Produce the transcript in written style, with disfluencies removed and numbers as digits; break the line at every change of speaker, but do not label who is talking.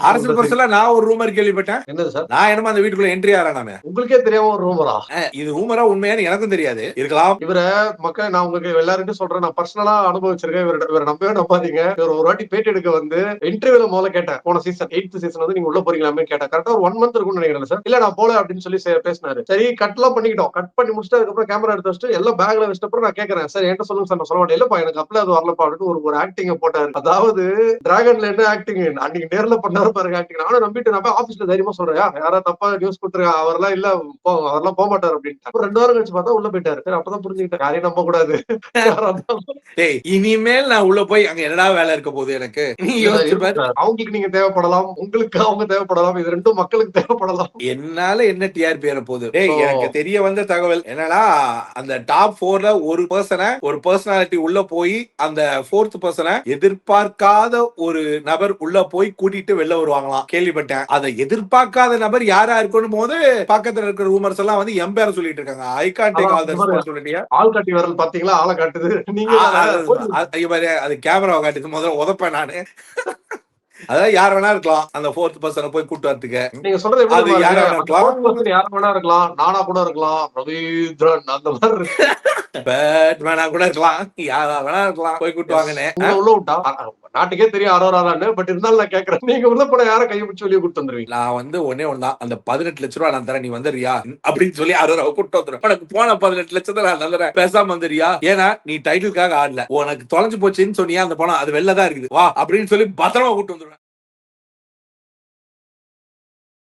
அரசியல் பர்சன்ல நான் ஒரு ரூமர் கேள்விப்பட்டேன்.
என்னது சார்?
நான் என்னமோ அந்த வீட்டுக்குள்ள என்ட்ரி ஆறானாமே.
உங்களுக்கே தெரியாம ஒரு ரூமரா?
இது ரூமரா உண்மையானு எனக்கும் தெரியாது. இருக்கலாம்.
இவர மக்கள் நான் உங்களுக்கு எல்லாருக்கும் சொல்றேன். நான் பர்சனலா அனுபவிச்சிருக்கேன். இவர நம்பவே நம்பாதீங்க. இவர் ஒரு வாட்டி பேட்டி எடுக்க வந்து இன்டர்வியூல முதல்ல கேட்டேன். போன சீசன் 8th சீசன் வந்து நீங்க உள்ள போறீங்களாமே கேட்டேன். கரெக்டா ஒரு 1 மந்த் இருக்கும்னு நினைக்கிறேன் சார். இல்ல நான் போல அப்படின்னு சொல்லி பேசினாரு. சரி கட்லாம் பண்ணிக்கிட்டோம். கட் பண்ணி முடிச்சுட்டு அதுக்கப்புறம் கேமரா எடுத்து வச்சுட்டு எல்லாம் பேக்ல வச்சிட்ட அப்புறம் நான் கேட்கறேன். சார் என்கிட்ட சொல்லுங்க சார். நான் சொல்ல மாட்டேன். இல்லப்பா எனக்கு அப்பல அது வரலப்பா அப்படின்னு ஒரு ஆக்டிங்க போட்டாரு. அதாவது டிராகன்ல என்ன ஆக்டிங் அன்னைக்கு நேர்ல பண்ணாரு பாருங்க ஆக்டிங். நானும் நம்பிட்டு நான் ஆபீஸ்ல தைரியமா சொல்றேன். யாரா தப்பா நியூஸ் கொடுத்துருக்கா அவரெல்லாம் இல்ல அவரெல்லாம் போக மாட்டாரு அப்படின்னு. அப்புறம் 2 வாரம் கழிச்சு பார்த்தா உள்ள போயிட்டாரு. சரி அப்பதான் புரிஞ்சுக்கிட்டேன். யாரையும் நம்ப கூடாது.
இனிமேல் நான் உள்ள போய் அங்க என்னடா வேலை இருக்க போகுது எனக்கு.
அவங்களுக்கு நீங்க தேவைப்படலாம், உங்களுக்கு அவங்க தேவைப்படலாம். இது ரெண்டும் மக்களுக்கு தேவைப்படலாம்.
என்னால என்ன டிஆர்பி ஏற போகுது. எனக்கு தெரிய வந்த தகவல் என்னன்னா அந்த டாப் 4ல ஒரு பர்சனாலிட்டி உள்ள போய் அந்த 4th பர்சனை எதிர்பார்க்காத ஒரு நபர் உள்ள போய் கூட்டிட்டு வெளில வருவாங்களாம் கேள்விப்பட்டேன். அதை எதிர்பார்க்காத நபர் யாரா இருக்குன்னு போது பக்கத்துல இருக்கிற ரூமர்ஸ் எல்லாம் வந்து எம்பேர சொல்லிட்டு இருக்காங்க. I can't take all the responsibility.
ஆள் காட்டி வரல் பாத்தீங்களா? ஆளை காட்டுது. நீங்க
அது கேமரா காட்டுது. முதல்ல உதப்பேன் நானு. அதாவது யார் வேணா இருக்கலாம். அந்த 4th பர்சனை போய் கூட்டு வரதுக்கு.
நீங்க சொல்றது எப்படி யார் வேணா இருக்கலாம். யார் வேணா இருக்கலாம். நானா கூட இருக்கலாம். ரவீந்திரன் அந்த மாதிரி
பேட்மேனா கூட இருக்கலாம். யாரா வேணா இருக்கலாம். போய் கூட்டு வாங்கனே.
உள்ள விட்டா நாட்டுக்கே தெரியும் அரோரான்னு. பட் இருந்தாலும் நான் கேக்குறேன். நீங்க உள்ள போன யாரை கையை பிடிச்சி வெளியே கூட்டு வந்துருவீங்க?
நான் வந்து ஒன்னே ஒண்ணுதான். அந்த 18 லட்சம் ரூபாய் நான் தரேன். நீ வந்துறியா அப்படின்னு சொல்லி அரோராவை கூட்டு வந்துடும். உனக்கு போன 18 லட்சத்தை நான் தந்துறேன். பேசாம வந்துறியா? ஏன்னா நீ டைட்டிலுக்காக ஆடல. உனக்கு தொலைஞ்சு போச்சுன்னு சொன்னியா அந்த பணம் அது வெளிலதான் இருக்குது. வா அப்படின்னு சொல்லி பத்திரமா கூட்டு வந்துடும்.